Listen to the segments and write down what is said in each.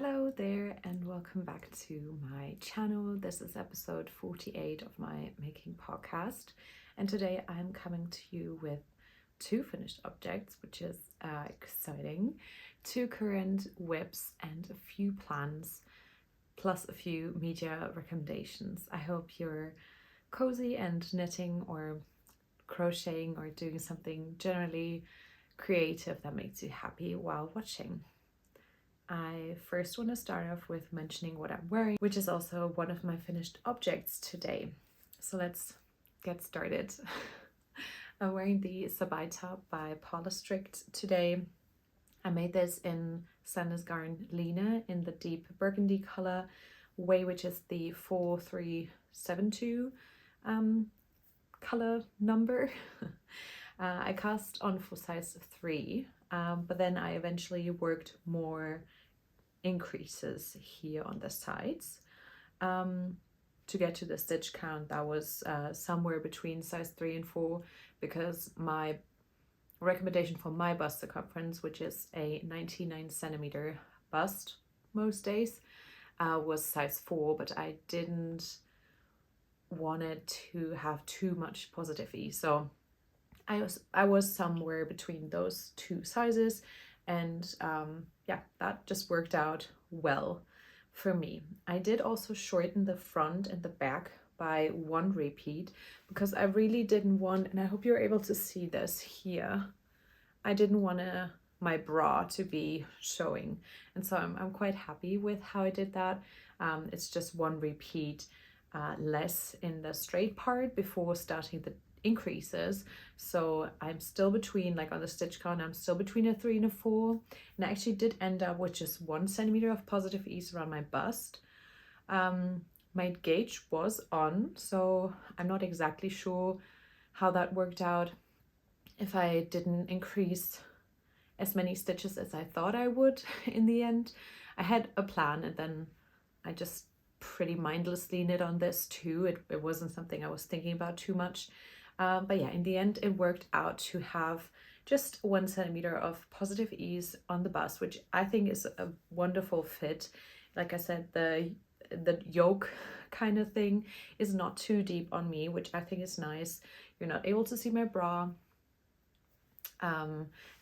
Hello there and welcome back to my channel. This is episode 48 of my making podcast, and today I'm coming to you with two finished objects, which is exciting, two current whips and a few plans, plus a few media recommendations. I hope you're cozy and knitting or crocheting or doing something generally creative that makes you happy while watching. I first want to start off with mentioning what I'm wearing, which is also one of my finished objects today. So let's get started. I'm wearing the Sabai top by paulastrickt today. I made this in Sandnes Garn Line in the deep burgundy color way, which is the 4372 color number. I cast on for size 3, but then I eventually worked more increases here on the sides to get to the stitch count that was somewhere between size 3 and 4, because my recommendation for my bust circumference, which is a 99 centimeter bust most days, was size 4, but I didn't want it to have too much positive ease, so I was somewhere between those two sizes, and yeah, that just worked out well for me. I did also shorten the front and the back by 1 repeat because I really didn't want, and I hope you're able to see this here, I didn't want my bra to be showing, and so I'm quite happy with how I did that. It's just 1 repeat less in the straight part before starting the increases, so I'm still between, like on the stitch count, I'm still between a 3 and a 4, and I actually did end up with just 1 centimeter of positive ease around my bust. My gauge was on, so I'm not exactly sure how that worked out, if I didn't increase as many stitches as I thought I would in the end. I had a plan, and then I just pretty mindlessly knit on this too. It wasn't something I was thinking about too much. But yeah, in the end, it worked out to have just 1 centimeter of positive ease on the bust, which I think is a wonderful fit. Like I said, the yoke kind of thing is not too deep on me, which I think is nice. You're not able to see my bra.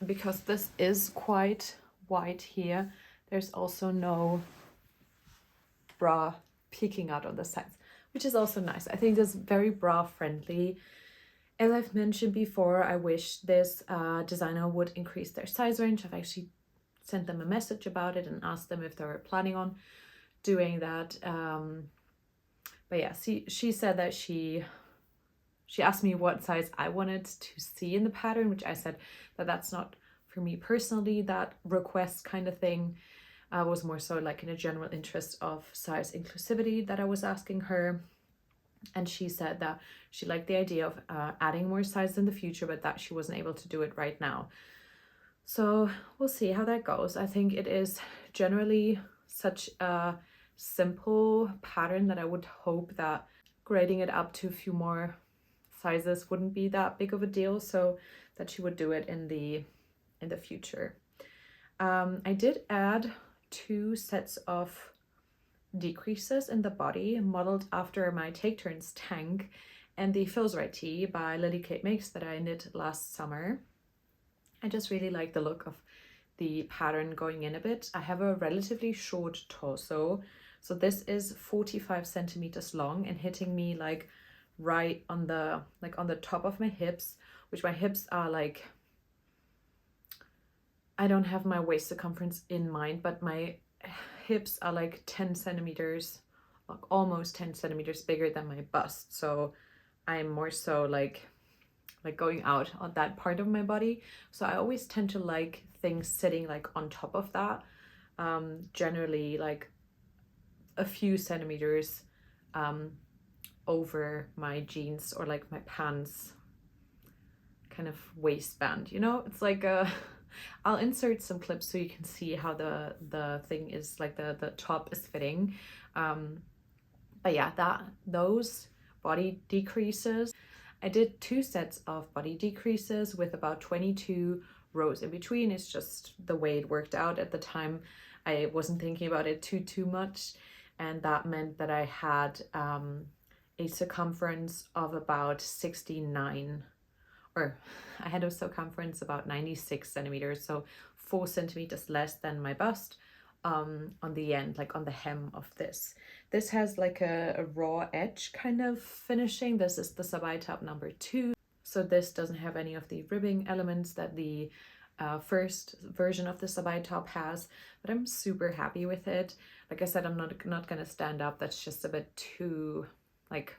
Because this is quite wide here, there's also no bra peeking out on the sides, which is also nice. I think this is very bra friendly. As I've mentioned before, I wish this designer would increase their size range. I've actually sent them a message about it and asked them if they were planning on doing that. But yeah, she said that she asked me what size I wanted to see in the pattern, which I said that that's not for me personally, that request kind of thing. Was more so like in a general interest of size inclusivity that I was asking her. And she said that she liked the idea of adding more size in the future, but that she wasn't able to do it right now. So we'll see how that goes. I think it is generally such a simple pattern that I would hope that grading it up to a few more sizes wouldn't be that big of a deal, so that she would do it in the future. I did add 2 sets of decreases in the body modeled after my Take Turns tank and the Feels Right tee by Lily Kate Makes that I knit last summer. I just really like the look of the pattern going in a bit. I have a relatively short torso, so this is 45 centimeters long and hitting me like right on the top of my hips, which my hips are like, I don't have my waist circumference in mind, but my hips are like 10 centimeters, like almost 10 centimeters bigger than my bust. So I'm more so like going out on that part of my body. So I always tend to like things sitting like on top of that, generally like a few centimeters over my jeans or like my pants kind of waistband, you know. It's like a I'll insert some clips so you can see how the thing is, like the top is fitting. But yeah, those body decreases, I did 2 sets of body decreases with about 22 rows in between. It's just the way it worked out at the time. I wasn't thinking about it too much, and that meant that I had a circumference of about 69, or I had a circumference about 96 centimeters, so 4 centimeters less than my bust on the end, like on the hem of this. This has like a raw edge kind of finishing. This is the Sabai top number 2. So this doesn't have any of the ribbing elements that the first version of the Sabai top has, but I'm super happy with it. Like I said, I'm not gonna stand up. That's just a bit too, like,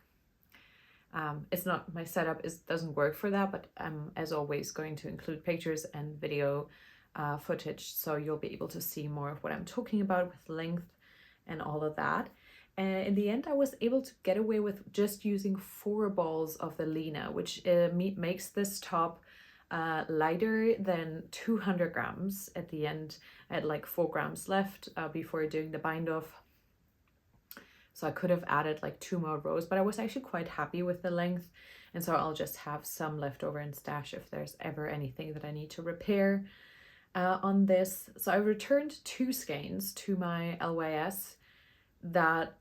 it's not, my setup doesn't work for that, but I'm as always going to include pictures and video footage, so you'll be able to see more of what I'm talking about with length and all of that. And in the end, I was able to get away with just using 4 balls of the Lina, which makes this top lighter than 200 grams at the end. I had like 4 grams left before doing the bind off. So I could have added like 2 more rows, but I was actually quite happy with the length. And so I'll just have some left over in stash if there's ever anything that I need to repair on this. So I returned 2 skeins to my LYS that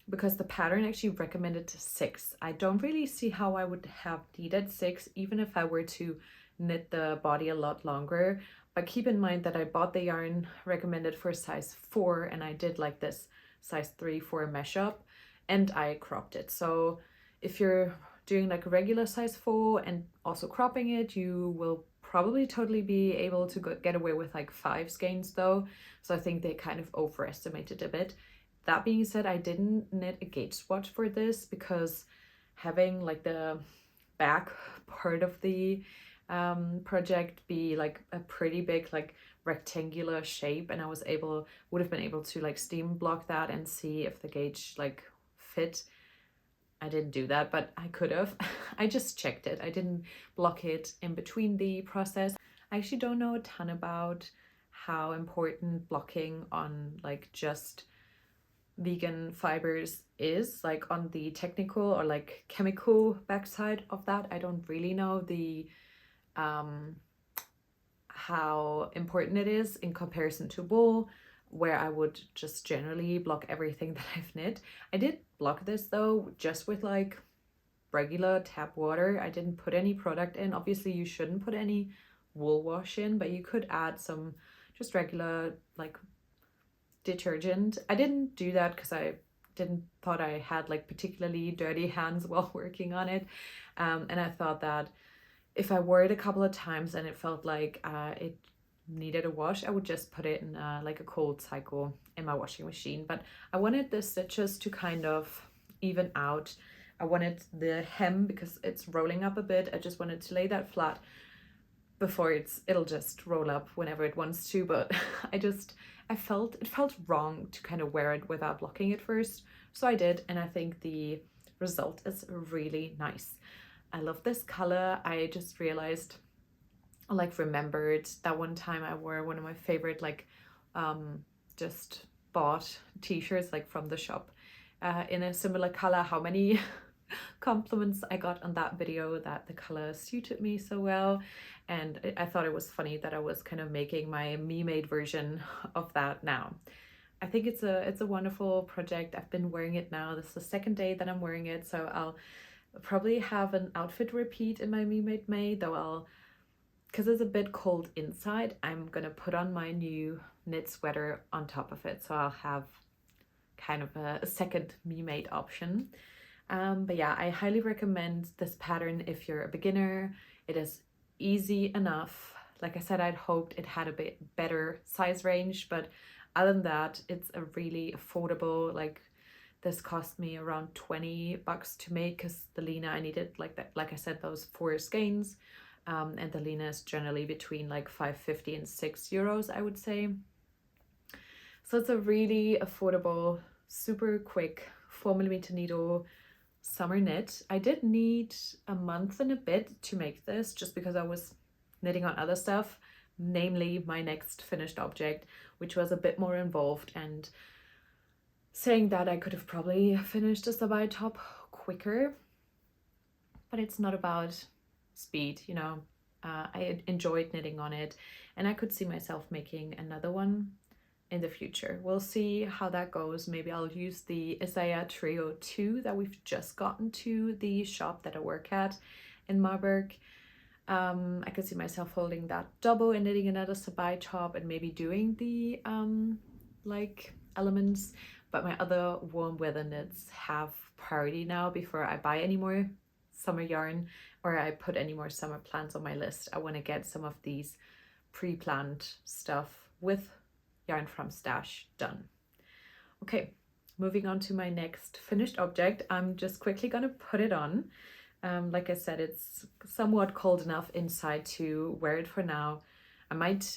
because the pattern actually recommended 6. I don't really see how I would have needed 6 even if I were to knit the body a lot longer. But keep in mind that I bought the yarn recommended for size 4 and I did like this size 3 for a mesh up and I cropped it. So if you're doing like a regular size 4 and also cropping it, you will probably totally be able to get away with like 5 skeins though. So I think they kind of overestimated a bit. That being said, I didn't knit a gauge swatch for this because having like the back part of the project be like a pretty big like rectangular shape, and I would have been able to like steam block that and see if the gauge like fit. I didn't do that, but I could have. I just checked it. I didn't block it in between the process. I actually don't know a ton about how important blocking on like just vegan fibers is, like on the technical or like chemical backside of that. I don't really know the how important it is in comparison to wool, where I would just generally block everything that I've knit. I did block this though just with like regular tap water. I didn't put any product in. Obviously you shouldn't put any wool wash in, but you could add some just regular like detergent. I didn't do that because I thought I had like particularly dirty hands while working on it, and I thought that if I wore it a couple of times and it felt like it needed a wash, I would just put it in like a cold cycle in my washing machine. But I wanted the stitches to kind of even out. I wanted the hem, because it's rolling up a bit, I just wanted to lay that flat before it'll just roll up whenever it wants to. But I felt it felt wrong to kind of wear it without blocking it first, so I did, and I think the result is really nice. I love this color. I just realized, like remembered that one time I wore one of my favorite like just bought t-shirts like from the shop in a similar color, how many compliments I got on that video that the color suited me so well. And I thought it was funny that I was kind of making my me-made version of that now. I think it's a wonderful project. I've been wearing it now. This is the 2nd day that I'm wearing it, so I'll probably have an outfit repeat in my me-made May, though because it's a bit cold inside, I'm gonna put on my new knit sweater on top of it, so I'll have kind of a second me-made option. But yeah, I highly recommend this pattern if you're a beginner. It is easy enough. Like I said, I'd hoped it had a bit better size range, but other than that, it's a really affordable, like this cost me around 20 bucks to make, because the Lina I needed like that, like I said, those 4 skeins, and the Lina is generally between like 5.50 and €6, I would say. So it's a really affordable, super quick 4mm needle summer knit. I did need a month and a bit to make this, just because I was knitting on other stuff, namely my next finished object, which was a bit more involved. And saying that, I could have probably finished the Sabai top quicker, but it's not about speed, you know. I enjoyed knitting on it, and I could see myself making another one in the future. We'll see how that goes. Maybe I'll use the Isaiah Trio 2 that we've just gotten to the shop that I work at in Marburg. I could see myself holding that double and knitting another Sabai top and maybe doing the like elements, but my other warm weather knits have priority now before I buy any more summer yarn or I put any more summer plans on my list. I want to get some of these pre-planned stuff with yarn from stash done. Okay, moving on to my next finished object. I'm just quickly gonna put it on. Like I said, it's somewhat cold enough inside to wear it for now. I might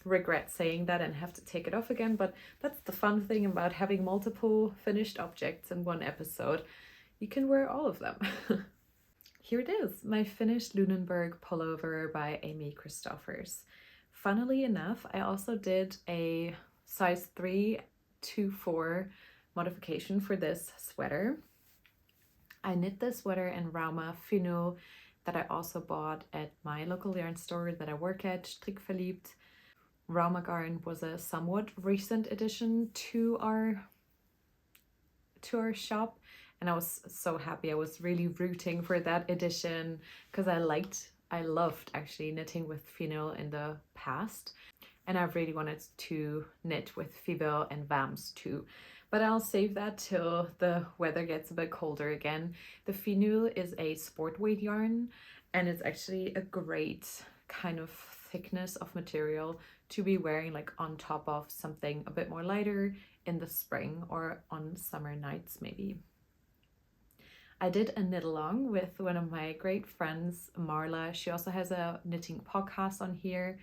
regret saying that and have to take it off again, but that's the fun thing about having multiple finished objects in one episode. You can wear all of them. Here it is, my finished Lunenburg pullover by Christoffers. Funnily enough, I also did a size 3 to 4 modification for this sweater. I knit this sweater in Rauma Finu that I also bought at my local yarn store that I work at, Strickverliebt. Rauma Garn was a somewhat recent addition to our shop, and I was so happy. I was really rooting for that edition because I loved actually knitting with Finu in the past, and I really wanted to knit with Fivel and Vams too. But I'll save that till the weather gets a bit colder again. The Finu is a sport weight yarn, and it's actually a great kind of thickness of material to be wearing like on top of something a bit more lighter in the spring or on summer nights maybe. I did a knit along with one of my great friends, Marla. She also has a knitting podcast on here.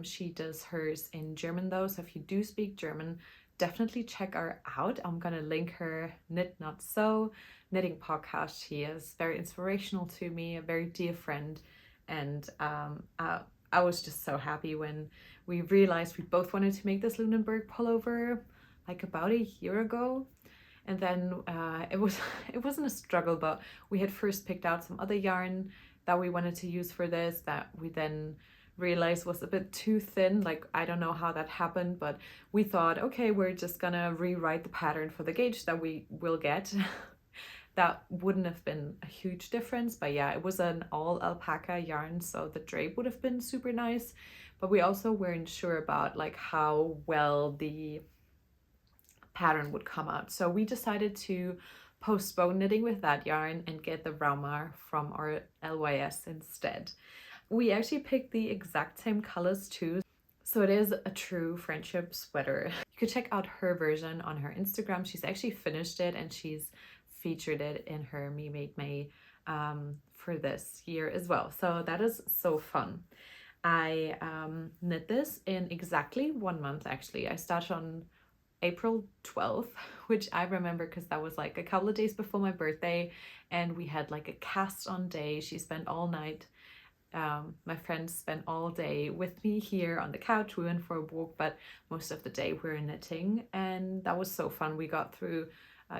She does hers in German though, so if you do speak German, definitely check her out. I'm gonna link her Knit Not So knitting podcast. She is very inspirational to me, a very dear friend, and I was just so happy when we realized we both wanted to make this Lunenburg pullover like about a year ago. And then it wasn't a struggle, but we had first picked out some other yarn that we wanted to use for this that we then realized was a bit too thin. Like, I don't know how that happened, but we thought, okay, we're just gonna rewrite the pattern for the gauge that we will get. That wouldn't have been a huge difference, but yeah, it was an all alpaca yarn, so the drape would have been super nice, but we also weren't sure about like how well the pattern would come out. So we decided to postpone knitting with that yarn and get the Rauma from our LYS instead. We actually picked the exact same colors too, so it is a true friendship sweater. You could check out her version on her Instagram. She's actually finished it and she's featured it in her Me Made May for this year as well. So that is so fun. I knit this in exactly 1 month actually. I started on April 12th, which I remember because that was like a couple of days before my birthday, and we had like a cast on day. She spent all night. My friends spent all day with me here on the couch. We went for a walk, but most of the day we were knitting, and that was so fun. We got through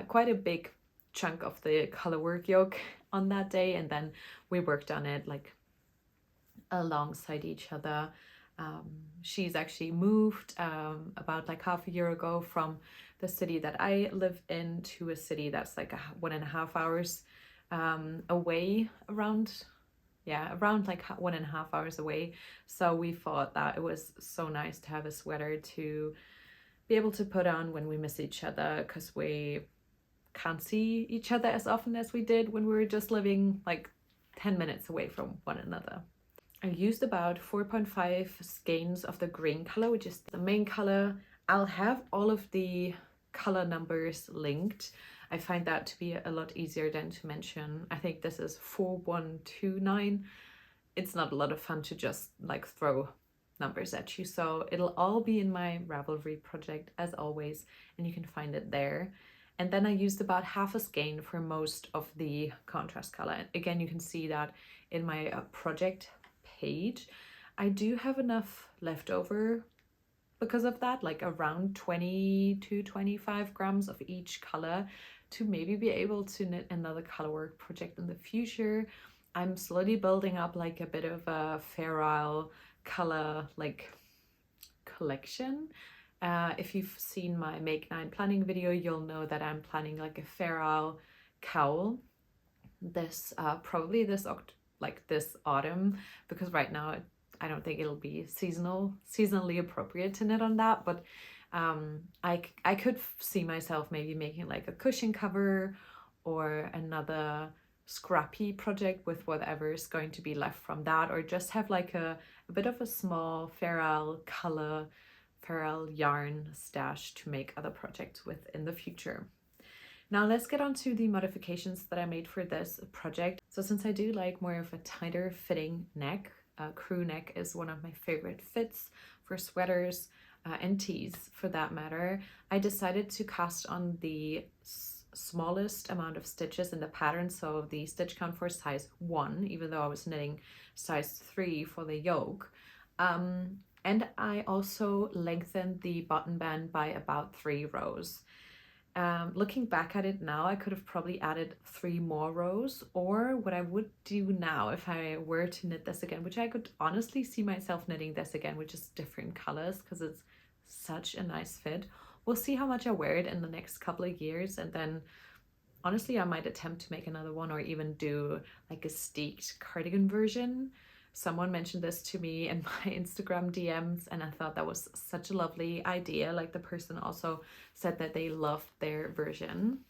quite a big chunk of the colorwork yoke on that day, and then we worked on it like alongside each other. She's actually moved about like half a year ago from the city that I live in to a city that's like 1.5 hours away, around like 1.5 hours away. So we thought that it was so nice to have a sweater to be able to put on when we miss each other, because we can't see each other as often as we did when we were just living like 10 minutes away from one another. I used about 4.5 skeins of the green color, which is the main color. I'll have all of the color numbers linked. I find that to be a lot easier than to mention. I think this is 4129. It's not a lot of fun to just like throw numbers at you. So it'll all be in my Ravelry project as always, and you can find it there. And then I used about half a skein for most of the contrast color. And again, you can see that in my project page. I do have enough left over because of that, like around 20 to 25 grams of each color to maybe be able to knit another colorwork project in the future. I'm slowly building up like a bit of a feral color like collection. If you've seen my Make 9 planning video, you'll know that I'm planning like a feral cowl this probably this this autumn, because right now I don't think it'll be seasonally appropriate to knit on that, but I could see myself maybe making like a cushion cover or another scrappy project with whatever is going to be left from that, or just have like a bit of a small feral yarn stash to make other projects with in the future. Now let's get on to the modifications that I made for this project. So since I do like more of a tighter fitting neck, crew neck is one of my favorite fits for sweaters and tees for that matter, I decided to cast on the smallest amount of stitches in the pattern, so the stitch count for size 1, even though I was knitting size 3 for the yoke. And I also lengthened the button band by about 3 rows. Looking back at it now, I could have probably added 3 more rows, or what I would do now if I were to knit this again, which I could honestly see myself knitting this again with just different colors because it's such a nice fit. We'll see how much I wear it in the next couple of years, and then honestly I might attempt to make another one or even do like a steeked cardigan version. Someone mentioned this to me in my Instagram DMs, and I thought that was such a lovely idea. Like, the person also said that they loved their version.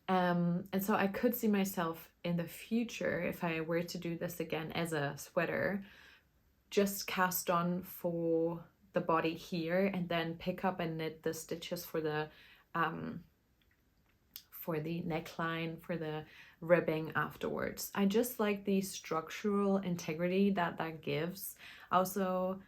And so I could see myself in the future, if I were to do this again as a sweater, just cast on for the body here and then pick up and knit the stitches for the neckline, for the ribbing afterwards. I just like the structural integrity that gives. Also,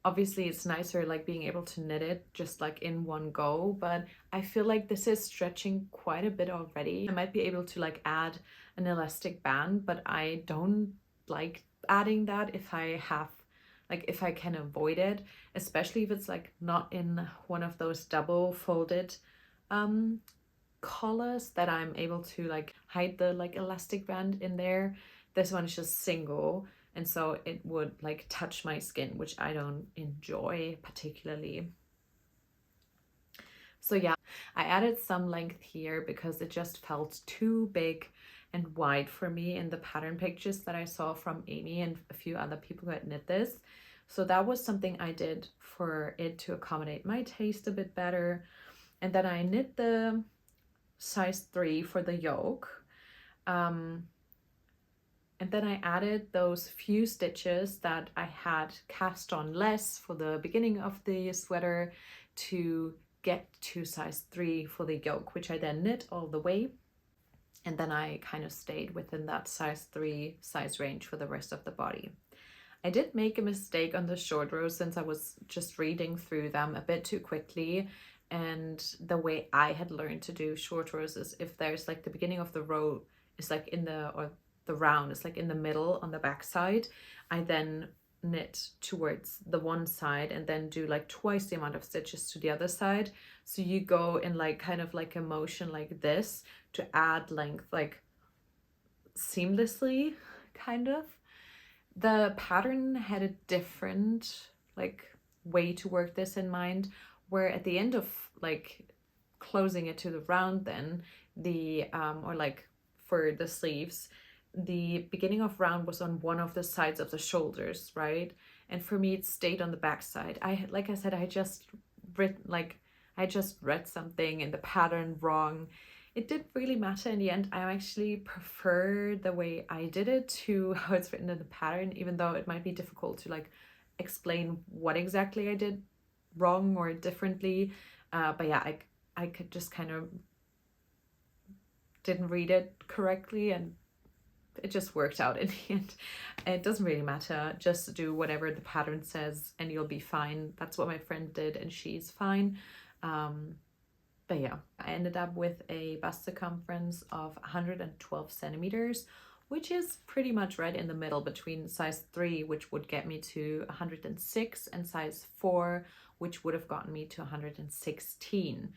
obviously it's nicer like being able to knit it just like in one go, but I feel like this is stretching quite a bit already. I might be able to like add an elastic band, but I don't like adding that if I can avoid it, especially if it's like not in one of those double folded collars that I'm able to like hide the like elastic band in there. This one is just single, and so it would like touch my skin, which I don't enjoy particularly. So yeah, I added some length here because it just felt too big and wide for me in the pattern pictures that I saw from Amy and a few other people who had knit this. So that was something I did for it to accommodate my taste a bit better. And then I knit the size 3 for the yoke, and then I added those few stitches that I had cast on less for the beginning of the sweater to get to size 3 for the yoke, which I then knit all the way, and then I kind of stayed within that size 3 size range for the rest of the body. I did make a mistake on the short rows since I was just reading through them a bit too quickly. And the way I had learned to do short rows is if there's like the beginning of the row is like in the round is like in the middle on the back side, I then knit towards the one side and then do like twice the amount of stitches to the other side. So you go in like kind of like a motion like this to add length like seamlessly, kind of. The pattern had a different like way to work this in mind, where at the end of like closing it to the round, then the or like for the sleeves, the beginning of round was on one of the sides of the shoulders, right? And for me it stayed on the back side. Like I said, I just read something in the pattern wrong. It didn't really matter in the end. I actually prefer the way I did it to how it's written in the pattern, even though it might be difficult to like explain what exactly I did wrong or differently. But yeah, I could just kind of didn't read it correctly, and it just worked out in the end. It doesn't really matter. Just do whatever the pattern says and you'll be fine. That's what my friend did and she's fine. But yeah, I ended up with a bust circumference of 112 centimeters, which is pretty much right in the middle between size 3, which would get me to 106, and size 4, which would have gotten me to 116.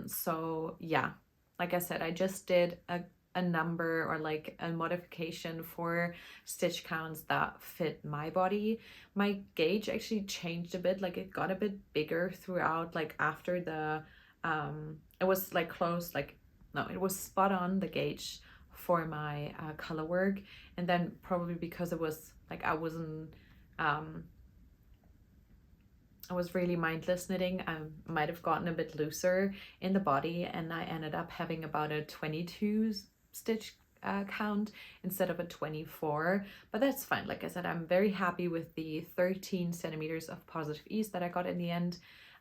So yeah, like I said, I just did a a number or like a modification for stitch counts that fit my body. My gauge actually changed a bit, like it got a bit bigger throughout, like after the it was like close, like no, it was spot on the gauge for my color work. And then probably because it was like I was really mindless knitting, I might have gotten a bit looser in the body, and I ended up having about a 22 stitch count instead of a 24, but that's fine. Like I said, I'm very happy with the 13 centimeters of positive ease that I got in the end.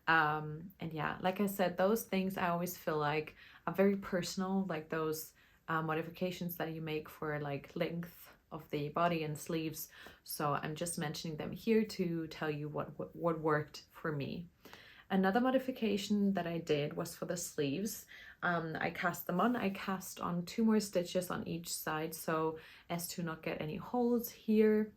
And yeah, like I said, those things I always feel like are very personal, like those modifications that you make for like length of the body and sleeves. So I'm just mentioning them here to tell you what worked for me. Another modification that I did was for the sleeves. I cast them on. I cast on 2 more stitches on each side so as to not get any holes here.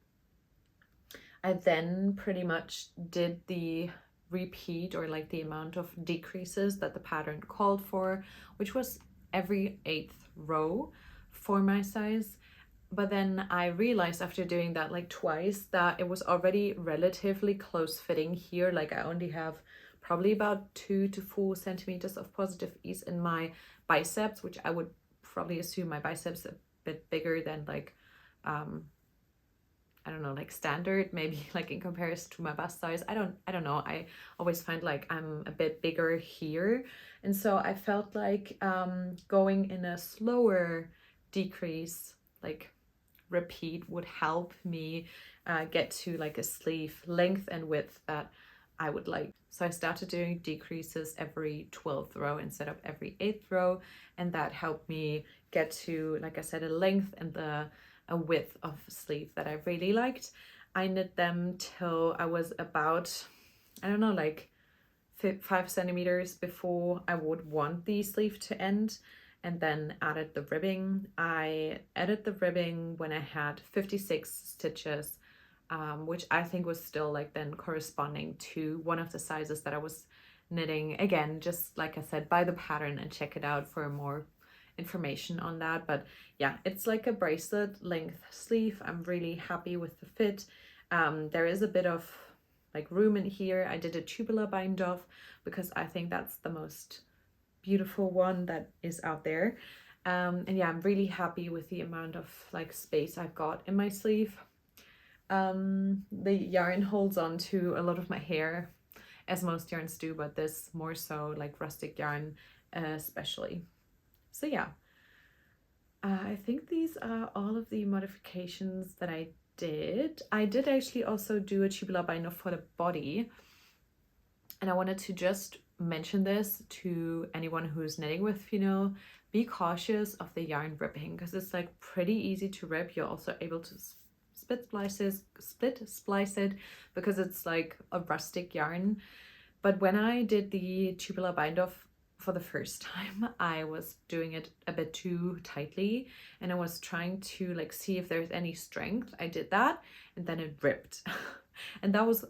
I then pretty much did the repeat, or like the amount of decreases that the pattern called for, which was every 8th row for my size. But then I realized after doing that like twice that it was already relatively close fitting here. Like I only have probably about 2 to 4 centimeters of positive ease in my biceps, which I would probably assume my biceps a bit bigger than like I don't know, like standard, maybe like in comparison to my bust size. I don't know. I always find like I'm a bit bigger here. And so I felt like going in a slower decrease, like repeat, would help me get to like a sleeve length and width that I would like. So I started doing decreases every 12th row instead of every 8th row, and that helped me get to, like I said, a length and a width of sleeve that I really liked. I knit them till I was about, I don't know, like 5 centimeters before I would want the sleeve to end, and then added the ribbing. I added the ribbing when I had 56 stitches, which I think was still like then corresponding to one of the sizes that I was knitting. Again, just like I said, buy the pattern and check it out for more information on that. But yeah, it's like a bracelet length sleeve. I'm really happy with the fit. There is a bit of like room in here. I did a tubular bind off because I think that's the most beautiful one that is out there. And yeah, I'm really happy with the amount of like space I've got in my sleeve. The yarn holds on to a lot of my hair, as most yarns do, but this more so, like rustic yarn especially. So yeah, I think these are all of the modifications that I did. I did actually also do a tubular bind off for the body, and I wanted to just mention this to anyone who's knitting with, you know, be cautious of the yarn ripping, because it's like pretty easy to rip. You're also able to split splice it because it's like a rustic yarn. But when I did the tubular bind off for the first time, I was doing it a bit too tightly, and I was trying to like see if there's any strength. I did that and then it ripped and that was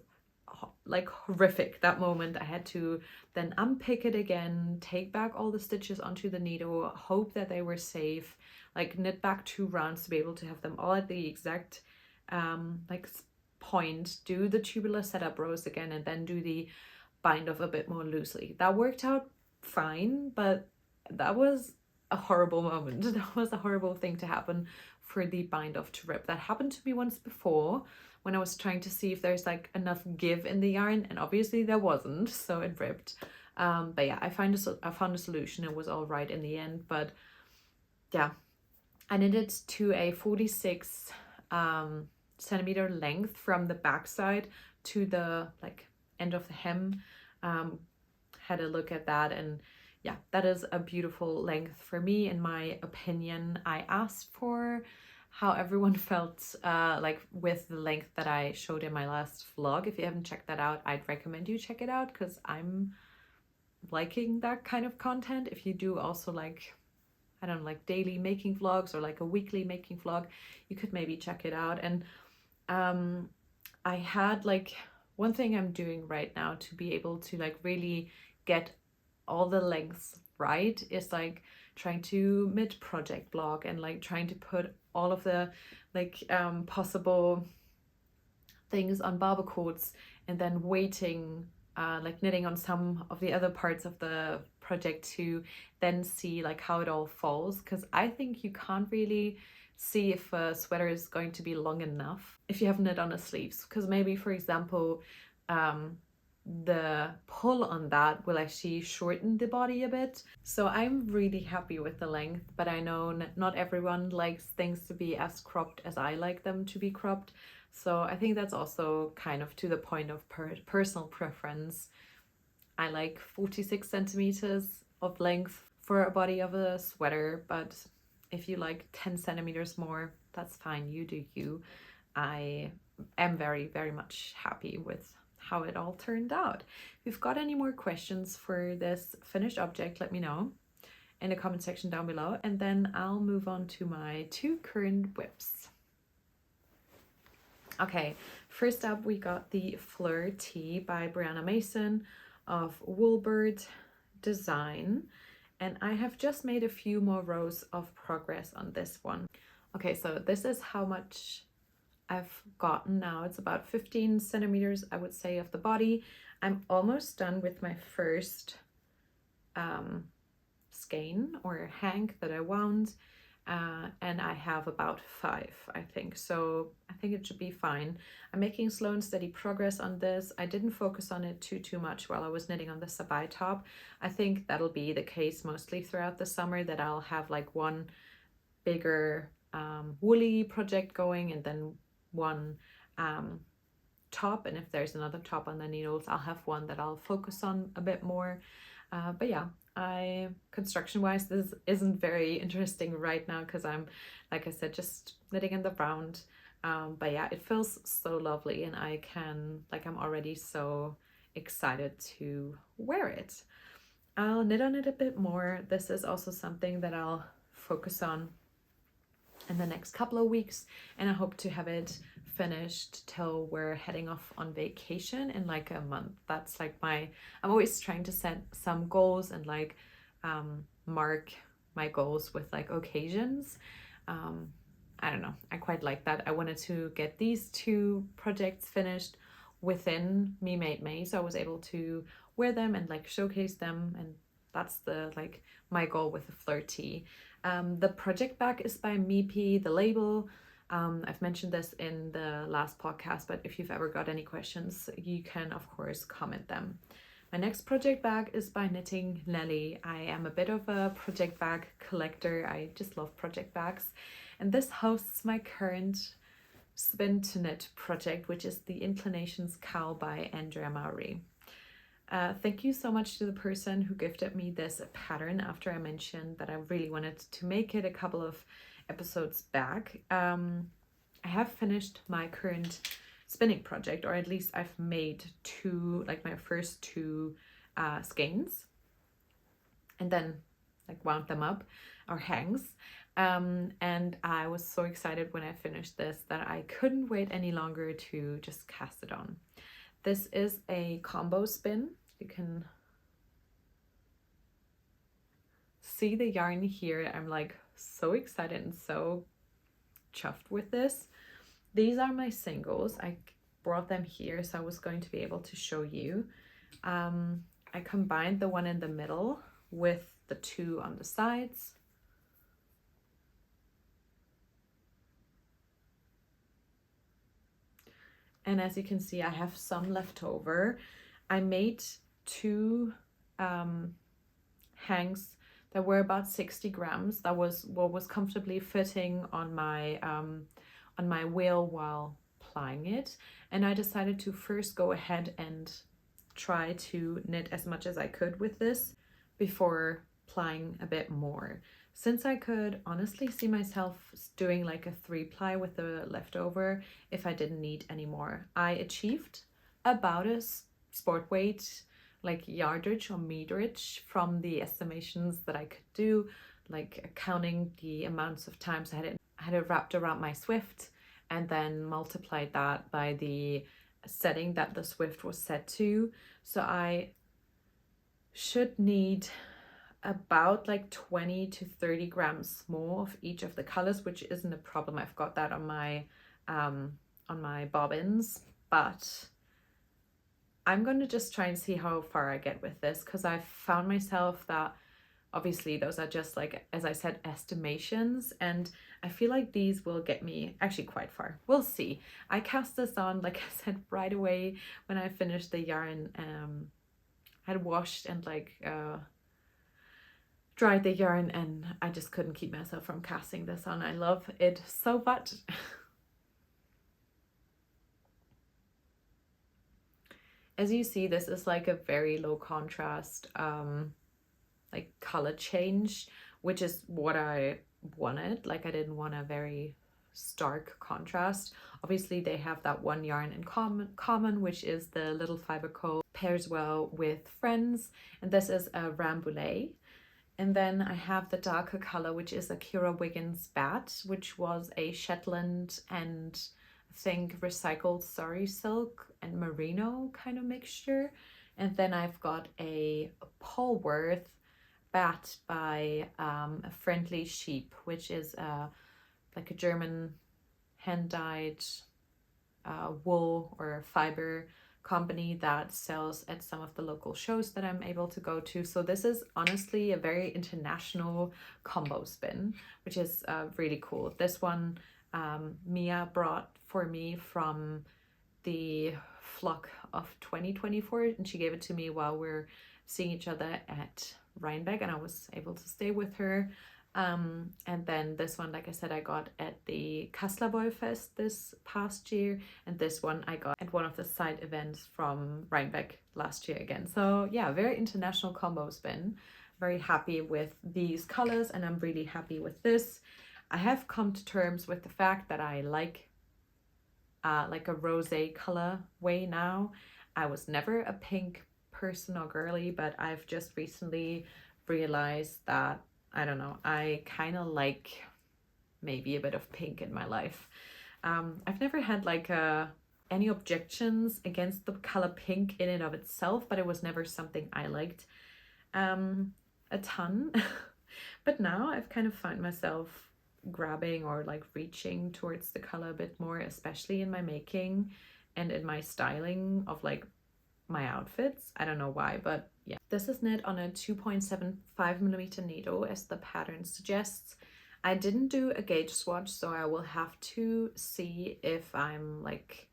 like horrific. That moment I had to then unpick it again, take back all the stitches onto the needle, hope that they were safe, like knit back 2 rounds to be able to have them all at the exact like point, do the tubular setup rows again, and then do the bind off a bit more loosely. That worked out fine, but that was a horrible moment. That was a horrible thing to happen for the bind off to rip. That happened to me once before when I was trying to see if there's like enough give in the yarn, and obviously there wasn't, so it ripped. But yeah, I found a solution. It was all right in the end. But yeah, I knitted to a 46 centimeter length from the back side to the like end of the hem. Had a look at that, and yeah, that is a beautiful length for me, in my opinion. I asked for how everyone felt like with the length that I showed in my last vlog. If you haven't checked that out, I'd recommend you check it out, because I'm liking that kind of content. If you do also like, I don't know, like daily making vlogs or like a weekly making vlog, you could maybe check it out. And I had like, one thing I'm doing right now to be able to like really get all the lengths right is like trying to mid-project blog and like trying to put all of the like possible things on barber cords, and then waiting like knitting on some of the other parts of the project to then see like how it all falls, because I think you can't really see if a sweater is going to be long enough if you haven't knit on the sleeves, because maybe, for example, the pull on that will actually shorten the body a bit. So I'm really happy with the length, but I know not everyone likes things to be as cropped as I like them to be cropped. So I think that's also kind of to the point of personal preference. I like 46 centimeters of length for a body of a sweater, but if you like 10 centimeters more, that's fine, you do you. I am very, very much happy with how it all turned out. If you've got any more questions for this finished object, let me know in the comment section down below, and then I'll move on to my 2 current whips. Okay, first up we got the Fleur tee by Brianna Mason of Woolbird Design, and I have just made a few more rows of progress on this one. Okay, so this is how much I've gotten now. It's about 15 centimeters, I would say, of the body. I'm almost done with my first skein or hank that I wound, and I have about 5, I think. So I think it should be fine. I'm making slow and steady progress on this. I didn't focus on it too much while I was knitting on the Sabai top. I think that'll be the case mostly throughout the summer, that I'll have like one bigger woolly project going and then one top, and if there's another top on the needles, I'll have one that I'll focus on a bit more. But yeah, construction wise, this isn't very interesting right now because I'm, like I said, just knitting in the round. But yeah, it feels so lovely, and I'm already so excited to wear it. I'll knit on it a bit more. This is also something that I'll focus on in the next couple of weeks, and I hope to have it finished till we're heading off on vacation in like a month. That's like I'm always trying to set some goals and like mark my goals with like occasions. I don't know, I quite like that. I wanted to get these 2 projects finished within Me Made May, so I was able to wear them and like showcase them, and that's the like my goal with the Fleur tee. The project bag is by Meepy, the label. I've mentioned this in the last podcast, but if you've ever got any questions, you can of course comment them. My next project bag is by Knitting Nelly. I am a bit of a project bag collector. I just love project bags. And this hosts my current spin to knit project, which is the Inclinations Cowl by Andrea Mowry. Thank you so much to the person who gifted me this pattern after I mentioned that I really wanted to make it a couple of episodes back. I have finished my current spinning project, or at least I've made 2, like my first 2 skeins, and then like wound them up, or hangs. And I was so excited when I finished this that I couldn't wait any longer to just cast it on. This is a combo spin. You can see the yarn here. I'm like so excited and so chuffed with this. These are my singles. I brought them here, so I was going to be able to show you. I combined the one in the middle with the 2 on the sides. And as you can see, I have some left over. I made 2 hanks that were about 60 grams. That was what was comfortably fitting on my wheel while plying it. And I decided to first go ahead and try to knit as much as I could with this before plying a bit more. Since I could honestly see myself doing like a 3-ply with the leftover if I didn't need any more. I achieved about a sport weight, like yardage or meterage, from the estimations that I could do, like counting the amounts of times I had it wrapped around my Swift, and then multiplied that by the setting that the Swift was set to. So I should need about like 20 to 30 grams more of each of the colors, which isn't a problem. I've got that on my bobbins, but I'm going to just try and see how far I get with this, because I've found myself that obviously those are just, like, as I said, estimations, and I feel like these will get me actually quite far. We'll see. I cast this on, like I said, right away when I finished the yarn. Had washed and like dried the yarn, and I just couldn't keep myself from casting this on. I love it so much. As you see, this is like a very low contrast like color change, which is what I wanted. Like, I didn't want a very stark contrast. Obviously they have that one yarn in common, which is the little fiber coat, pairs well with Friends, and this is a Rambouillet. And then I have the darker color, which is a Kira Wiggins Bat, which was a Shetland and I think recycled sari silk and merino kind of mixture. And then I've got a Polworth Bat by a Friendly Sheep, which is like a German hand-dyed wool or fiber company that sells at some of the local shows that I'm able to go to. So this is honestly a very international combo spin, which is really cool. This one Mia brought for me from the flock of 2024, and she gave it to me while we're seeing each other at Rheinberg, and I was able to stay with her. And then this one, like I said, I got at the Kasseler Fest this past year, and this one I got at one of the side events from Rheinberg last year again. So yeah, very international combo spin. Very happy with these colors, and I'm really happy with this. I have come to terms with the fact that I like a rosé color way now. I was never a pink person or girly, but I've just recently realized that, I don't know, I kind of like maybe a bit of pink in my life. I've never had like any objections against the color pink in and of itself, but it was never something I liked a ton. But now I've kind of found myself grabbing or like reaching towards the color a bit more, especially in my making and in my styling of like my outfits. I don't know why, but yeah. This is knit on a 2.75mm needle, as the pattern suggests. I didn't do a gauge swatch, so I will have to see if I'm like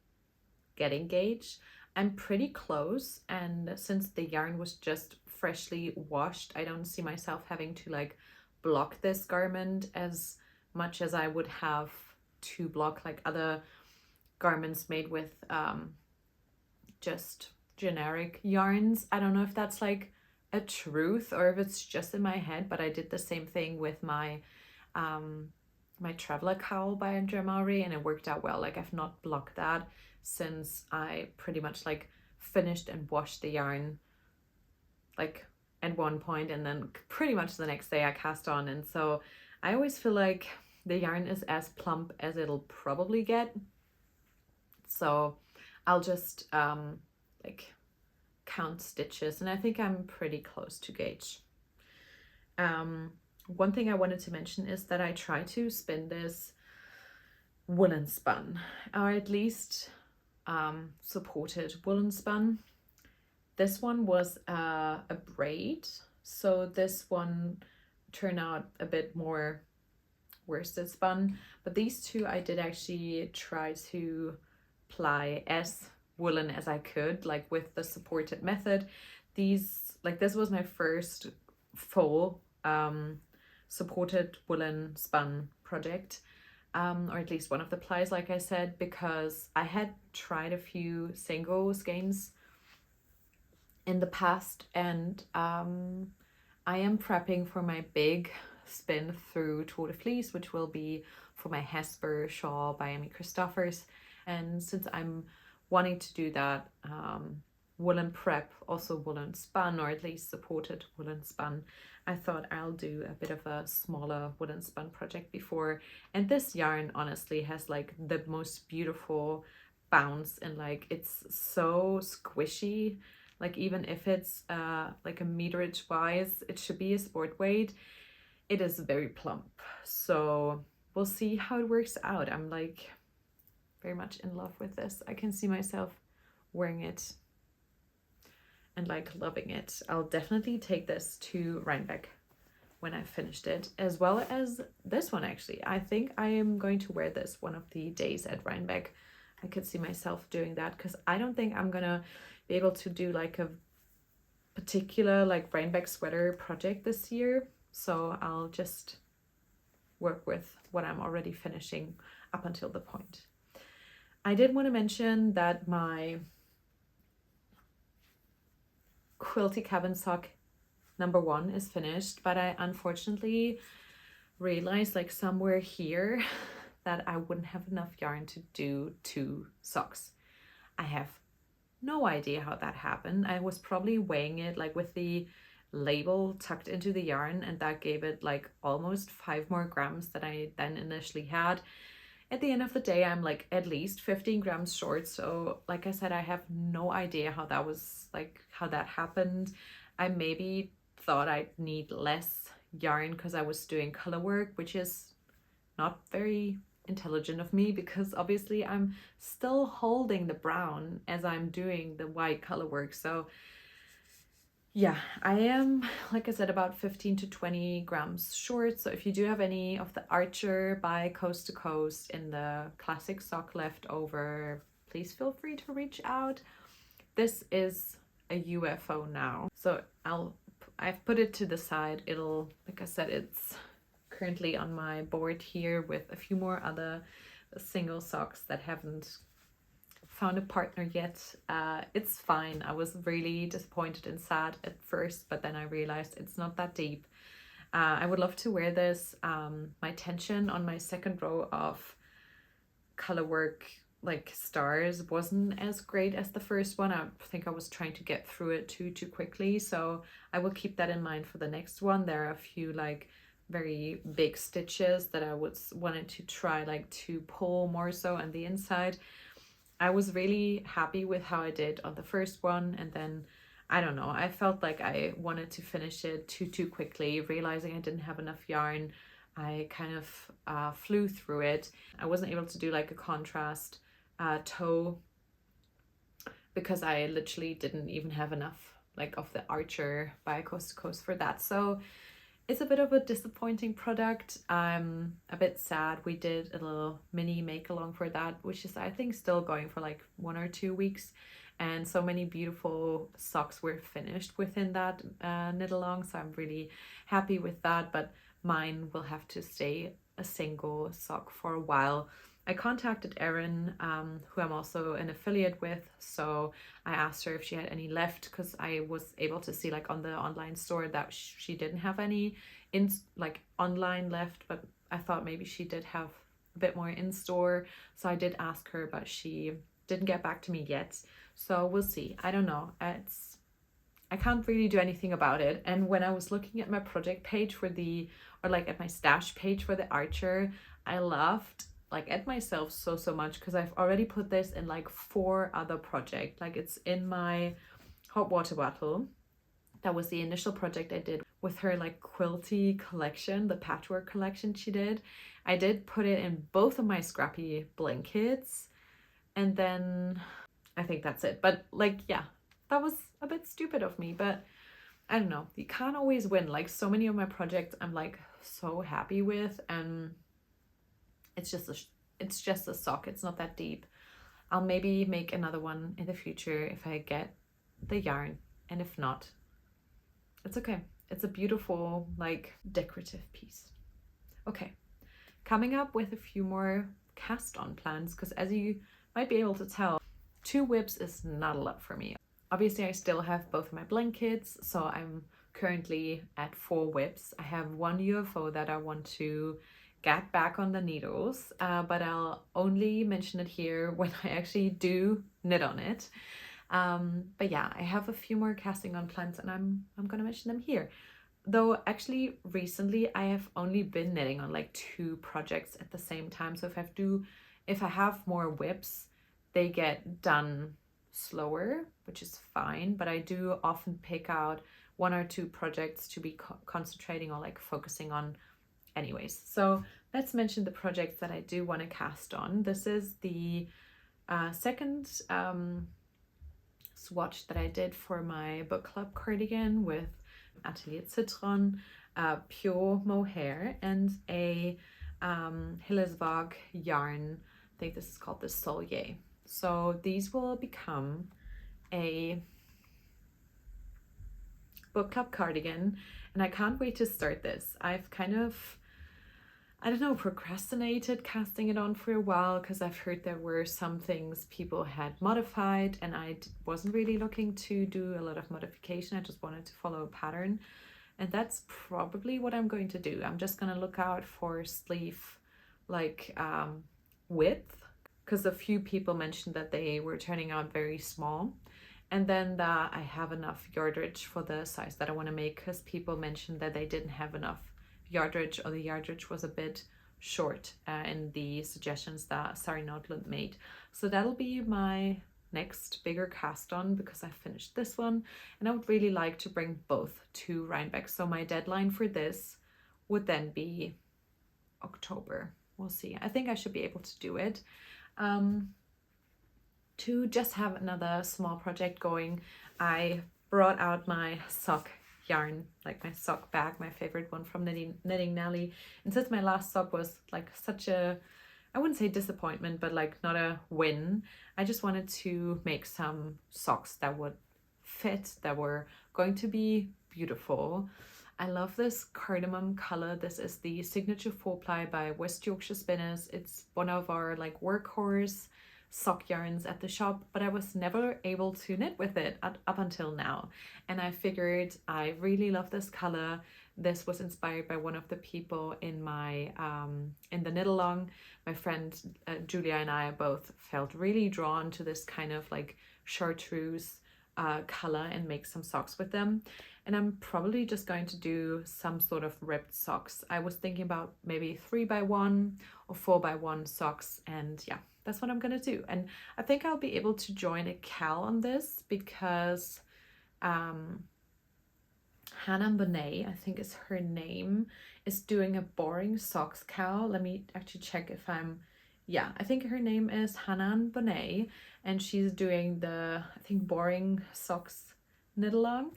getting gauge. I'm pretty close, and since the yarn was just freshly washed, I don't see myself having to like block this garment as much as I would have to block like other garments made with just generic yarns. I don't know if that's like a truth or if it's just in my head, but I did the same thing with my my traveler cowl by Andrea, and it worked out well. Like, I've not blocked that since I pretty much like finished and washed the yarn like at one point, and then pretty much the next day I cast on. And so I always feel like the yarn is as plump as it'll probably get, so I'll just like count stitches, and I think I'm pretty close to gauge. One thing I wanted to mention is that I try to spin this woolen spun, or at least supported woolen spun. This one was a braid, so this one turned out a bit more worsted spun, but these two I did actually try to ply as woolen as I could, like with the supported method. These, like, this was my first full supported woolen spun project, or at least one of the plies, like I said, because I had tried a few single skeins in the past, and I am prepping for my big spin through Tour de Fleece, which will be for my Hesper shawl by christoffers. And since I'm wanting to do that woolen prep, also woolen spun, or at least supported woolen spun, I thought I'll do a bit of a smaller woolen spun project before. And this yarn honestly has like the most beautiful bounce, and like it's so squishy. Like even if it's like a meterage wise, it should be a sport weight. It is very plump. So we'll see how it works out. I'm like very much in love with this. I can see myself wearing it and like loving it. I'll definitely take this to Rhinebeck when I've finished it, as well as this one actually. I think I am going to wear this one of the days at Rhinebeck. I could see myself doing that because I don't think I'm gonna be able to do like a particular like Rhinebeck sweater project this year. So I'll just work with what I'm already finishing up until the point. I did want to mention that my quilty cabin sock number 1 is finished, but I unfortunately realized like somewhere here that I wouldn't have enough yarn to do 2 socks. I have no idea how that happened. I was probably weighing it like with the label tucked into the yarn, and that gave it like almost 5 more grams than I then initially had. At the end of the day, I'm like at least 15 grams short. So like I said, I have no idea how that was, like how that happened. I maybe thought I'd need less yarn because I was doing color work, which is not very intelligent of me because obviously I'm still holding the brown as I'm doing the white color work. So yeah, I am, like I said, about 15 to 20 grams short. So if you do have any of the Archer by Coast to Coast in the classic sock left over, please feel free to reach out. This is a UFO now. So I've put it to the side. It'll, like I said, it's currently on my board here with a few more other single socks that haven't found a partner yet. It's fine. I was really disappointed and sad at first, but then I realized it's not that deep. I would love to wear this. My tension on my second row of color work like stars wasn't as great as the first one. I think I was trying to get through it too quickly, so I will keep that in mind for the next one. There are a few like very big stitches that I wanted to try like to pull more so on the inside. I was really happy with how I did on the first one, and then I don't know, I felt like I wanted to finish it too quickly, realizing I didn't have enough yarn. I kind of flew through it. I wasn't able to do like a contrast toe because I literally didn't even have enough like of the Archer by Coast to Coast for that. So it's a bit of a disappointing product. I'm a bit sad. We did a little mini make along for that, which is I think still going for like 1 or 2 weeks, and so many beautiful socks were finished within that knit along, so I'm really happy with that. But mine will have to stay a single sock for a while. I contacted Erin, who I'm also an affiliate with, so I asked her if she had any left because I was able to see like on the online store that she didn't have any in like online left, but I thought maybe she did have a bit more in store, so I did ask her, but she didn't get back to me yet. So we'll see. I don't know. I can't really do anything about it. And when I was looking at my project page for or like at my stash page for the Archer, I laughed like at myself so much because I've already put this in like 4 other projects. Like it's in my hot water bottle. That was the initial project I did with her like quilty collection, the patchwork collection she did. I did put it in both of my scrappy blankets, and then I think that's it. But like, yeah, that was a bit stupid of me, but I don't know, you can't always win. Like so many of my projects I'm like so happy with, and it's just a sock. It's not that deep. I'll maybe make another one in the future if I get the yarn, and if not, it's okay. It's a beautiful like decorative piece. Okay, coming up with a few more cast on plans, because as you might be able to tell, 2 whips is not a lot for me. Obviously I still have both of my blankets, so I'm currently at 4 whips. I have 1 UFO that I want to get back on the needles, but I'll only mention it here when I actually do knit on it. But yeah, I have a few more casting on plans, and I'm gonna mention them here. Though actually recently I have only been knitting on like 2 projects at the same time, so if I have more whips, they get done slower, which is fine, but I do often pick out 1 or 2 projects to be concentrating or like focusing on anyways. So let's mention the projects that I do want to cast on. This is the second swatch that I did for my book club cardigan with Atelier Citron, pure mohair, and a Hillesvag yarn. I think this is called the Solier. So these will become a book club cardigan, and I can't wait to start this. I've kind of, I don't know, procrastinated casting it on for a while because I've heard there were some things people had modified, and I wasn't really looking to do a lot of modification. I just wanted to follow a pattern, and that's probably what I'm going to do. I'm just going to look out for sleeve like width, because a few people mentioned that they were turning out very small, and then that I have enough yardage for the size that I want to make, because people mentioned that they didn't have enough yardage, or the yardage was a bit short in the suggestions that Sari Nordlund made. So that'll be my next bigger cast on, because I finished this one, and I would really like to bring both to Rhinebeck. So my deadline for this would then be October. We'll see. I think I should be able to do it. To just have another small project going, I brought out my sock yarn, like my sock bag, my favorite one from Knitting Nelly. And since my last sock was like such a, I wouldn't say disappointment, but like not a win, I just wanted to make some socks that would fit, that were going to be beautiful. I love this cardamom color. This is the Signature 4-ply by West Yorkshire Spinners. It's one of our like workhorse sock yarns at the shop, but I was never able to knit with it up until now. And I figured I really love this color. This was inspired by one of the people in my in the knit along. My friend Julia and I both felt really drawn to this kind of like chartreuse color and make some socks with them. And I'm probably just going to do some sort of ribbed socks. I was thinking about maybe 3x1 or 4x1 socks, and yeah, that's what I'm gonna do. And I think I'll be able to join a cowl on this, because Hannah Bonet, I think is her name, is doing a boring socks cowl. Let me actually check if I'm, yeah, I think her name is Hannah Bonet, and she's doing the, I think, boring socks knit along,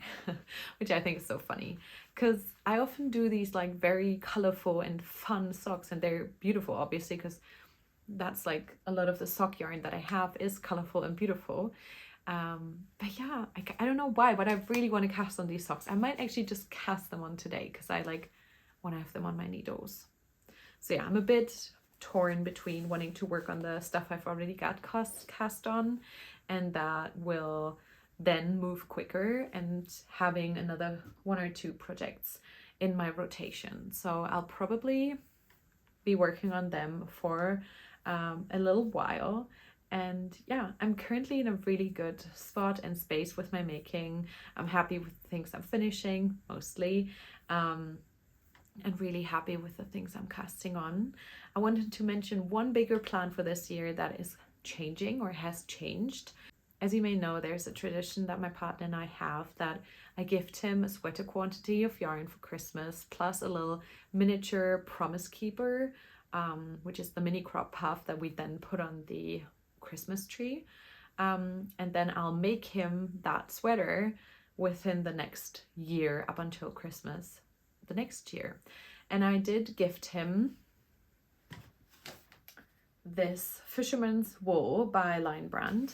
which I think is so funny, because I often do these like very colorful and fun socks, and they're beautiful obviously, because that's like a lot of the sock yarn that I have is colorful and beautiful. But yeah, I don't know why, but I really want to cast on these socks. I might actually just cast them on today, because I like want to have them on my needles. So yeah, I'm a bit torn between wanting to work on the stuff I've already got cast on, and that will then move quicker, and having another 1 or 2 projects in my rotation. So I'll probably be working on them for a little while. And yeah, I'm currently in a really good spot and space with my making. I'm happy with the things I'm finishing mostly, and really happy with the things I'm casting on. I wanted to mention one bigger plan for this year that is changing, or has changed. As you may know, there's a tradition that my partner and I have, that I gift him a sweater quantity of yarn for Christmas, plus a little miniature promise keeper, which is the mini crop puff that we then put on the Christmas tree. And then I'll make him that sweater within the next year, up until Christmas the next year. And I did gift him this Fisherman's Wool by Line Brand,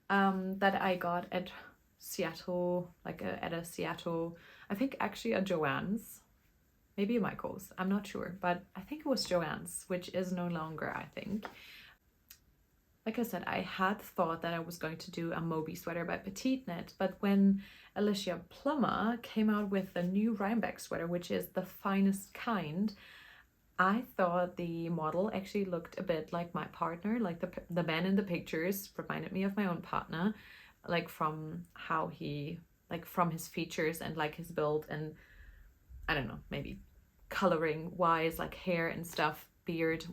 that I got at Seattle, like at a Seattle, I think actually a Joann's, maybe a Michael's, I'm not sure, but I think it was Joann's, which is no longer, I think. Like I said, I had thought that I was going to do a Moby sweater by Petite Knit, but when Alicia Plummer came out with the new Rhinebeck sweater, which is the finest kind, I thought the model actually looked a bit like my partner, like the man in the pictures reminded me of my own partner, like from how he, like from his features and like his build, and I don't know, maybe coloring wise, like hair and stuff, beard,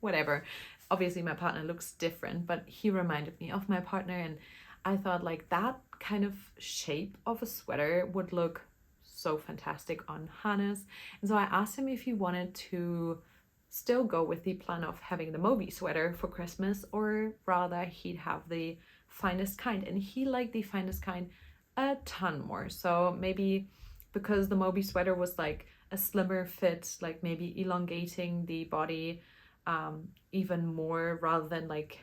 whatever. Obviously my partner looks different, but he reminded me of my partner, and I thought like that kind of shape of a sweater would look so fantastic on Hannes. And so I asked him if he wanted to still go with the plan of having the Moby sweater for Christmas, or rather he'd have the finest kind. And he liked the finest kind a ton more. So maybe because the Moby sweater was like a slimmer fit, like maybe elongating the body even more rather than like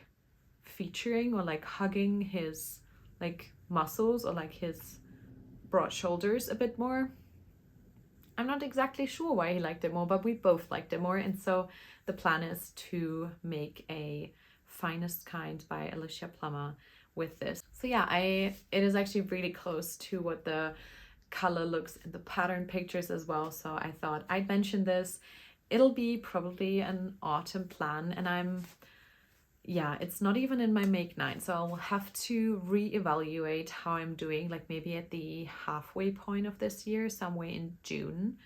featuring or like hugging his like muscles or like his broad shoulders a bit more. I'm not exactly sure why he liked it more, but we both liked it more. And so the plan is to make a finest kind by Alicia Plummer with this. So yeah, it is actually really close to what the color looks in the pattern pictures as well. So I thought I'd mention this. It'll be probably an autumn plan, and it's not even in my make 9, so I'll have to reevaluate how I'm doing, like maybe at the halfway point of this year, somewhere in June.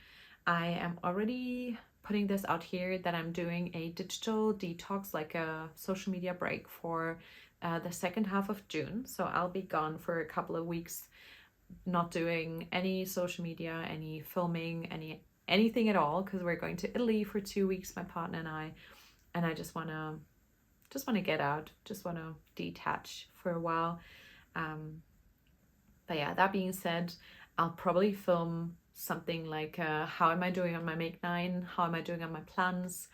I am already putting this out here that I'm doing a digital detox, like a social media break for the second half of June. So I'll be gone for a couple of weeks, not doing any social media, any filming, anything at all, because we're going to Italy for 2 weeks, my partner and I just want to get out, just want to detach for a while. But yeah, that being said, I'll probably film something like how am I doing on my make 9, how am I doing on my plans,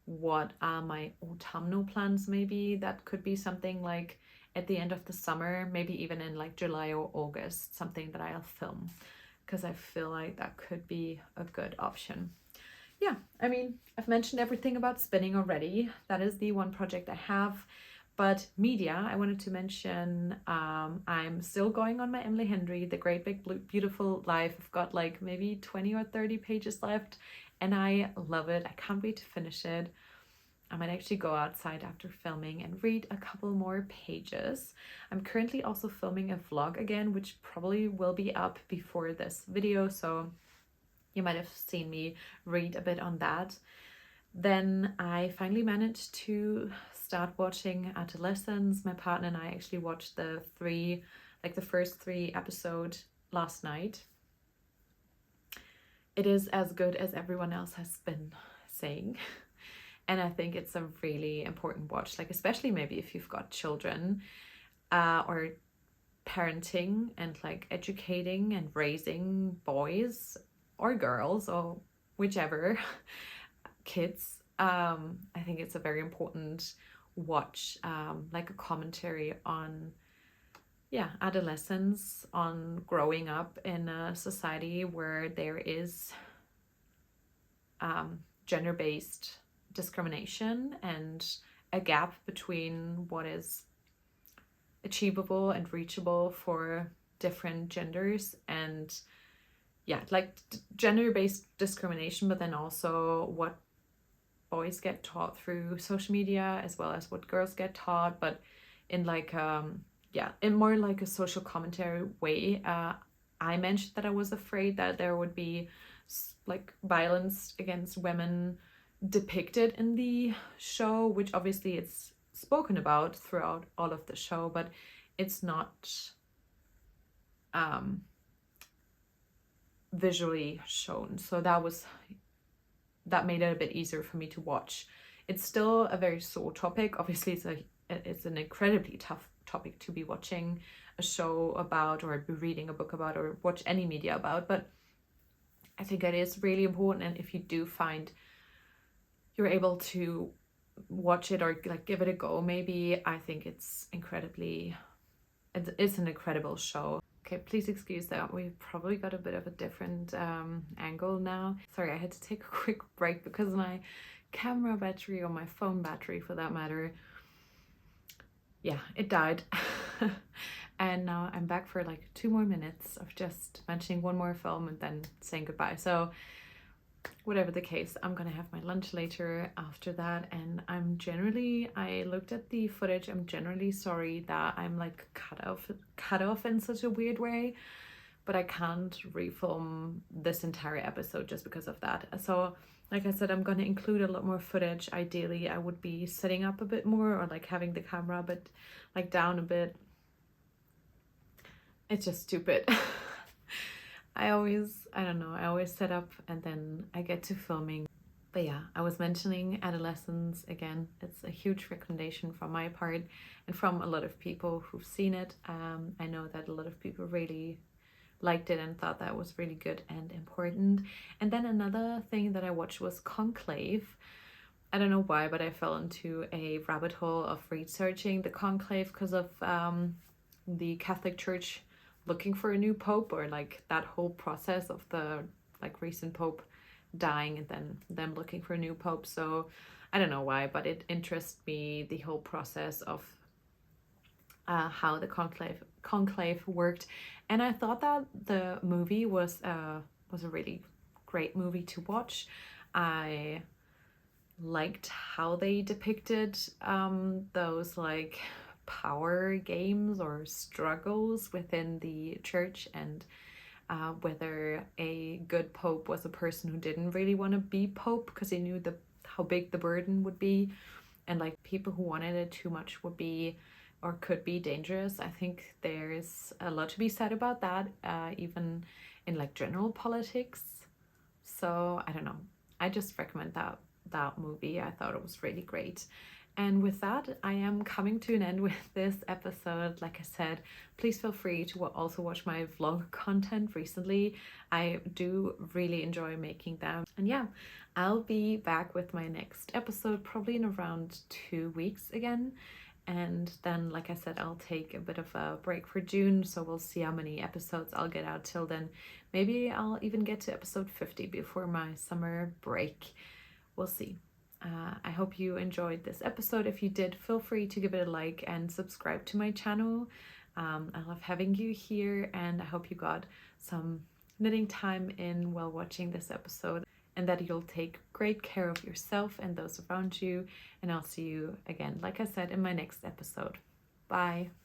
what are my autumnal plans. Maybe that could be something like at the end of the summer, maybe even in like July or August, something that I'll film, because I feel like that could be a good option. Yeah, I mean, I've mentioned everything about spinning already. That is the one project I have. But media, I wanted to mention, I'm still going on my Emily Henry, The Great Big Beautiful Life. I've got like maybe 20 or 30 pages left, and I love it. I can't wait to finish it. I might actually go outside after filming and read a couple more pages. I'm currently also filming a vlog again, which probably will be up before this video, so you might have seen me read a bit on that. Then I finally managed to start watching Adolescence. My partner and I actually watched the first 3 episodes last night. It is as good as everyone else has been saying. And I think it's a really important watch, like especially maybe if you've got children or parenting and like educating and raising boys or girls or whichever kids. I think it's a very important watch, like a commentary on adolescence, on growing up in a society where there is gender-based discrimination and a gap between what is achievable and reachable for different genders, and like gender-based discrimination, but then also what boys get taught through social media as well as what girls get taught, but in like in more like a social commentary way. I mentioned that I was afraid that there would be like violence against women depicted in the show, which obviously it's spoken about throughout all of the show, but it's not visually shown. So that made it a bit easier for me to watch. It's still a very sore topic. Obviously it's an incredibly tough topic to be watching a show about, or be reading a book about, or watch any media about, but I think it is really important. And if you do find you're able to watch it or like give it a go, maybe, I think it's an incredible show. Okay, please excuse that. We've probably got a bit of a different angle now. Sorry, I had to take a quick break because my camera battery, or my phone battery for that matter, it died. And now I'm back for like 2 more minutes of just mentioning one more film and then saying goodbye. So whatever the case, I'm gonna have my lunch later after that, and I looked at the footage. I'm generally sorry that I'm like cut off in such a weird way, but I can't refilm this entire episode just because of that. So like I said, I'm gonna include a lot more footage. Ideally I would be setting up a bit more, or like having the camera a bit like down a bit, it's just stupid. I don't know, I always set up and then I get to filming. But yeah, I was mentioning adolescence again. It's a huge recommendation from my part and from a lot of people who've seen it. I know that a lot of people really liked it and thought that was really good and important. And then another thing that I watched was Conclave. I don't know why, but I fell into a rabbit hole of researching the conclave because of the Catholic Church looking for a new pope, or like that whole process of the like recent pope dying and then them looking for a new pope. So I don't know why, but it interests me, the whole process of how the conclave worked. And I thought that the movie was a really great movie to watch. I liked how they depicted those like power games or struggles within the church, and whether a good pope was a person who didn't really want to be pope because he knew how big the burden would be, and like people who wanted it too much would be or could be dangerous. I think there's a lot to be said about that, even in like general politics. So I don't know, I just recommend that movie. I thought it was really great. And with that, I am coming to an end with this episode. Like I said, please feel free to also watch my vlog content recently. I do really enjoy making them. And yeah, I'll be back with my next episode probably in around 2 weeks again. And then, like I said, I'll take a bit of a break for June, so we'll see how many episodes I'll get out till then. Maybe I'll even get to episode 50 before my summer break. We'll see. I hope you enjoyed this episode. If you did, feel free to give it a like and subscribe to my channel. I love having you here, and I hope you got some knitting time in while watching this episode, and that you'll take great care of yourself and those around you. And I'll see you again, like I said, in my next episode. Bye.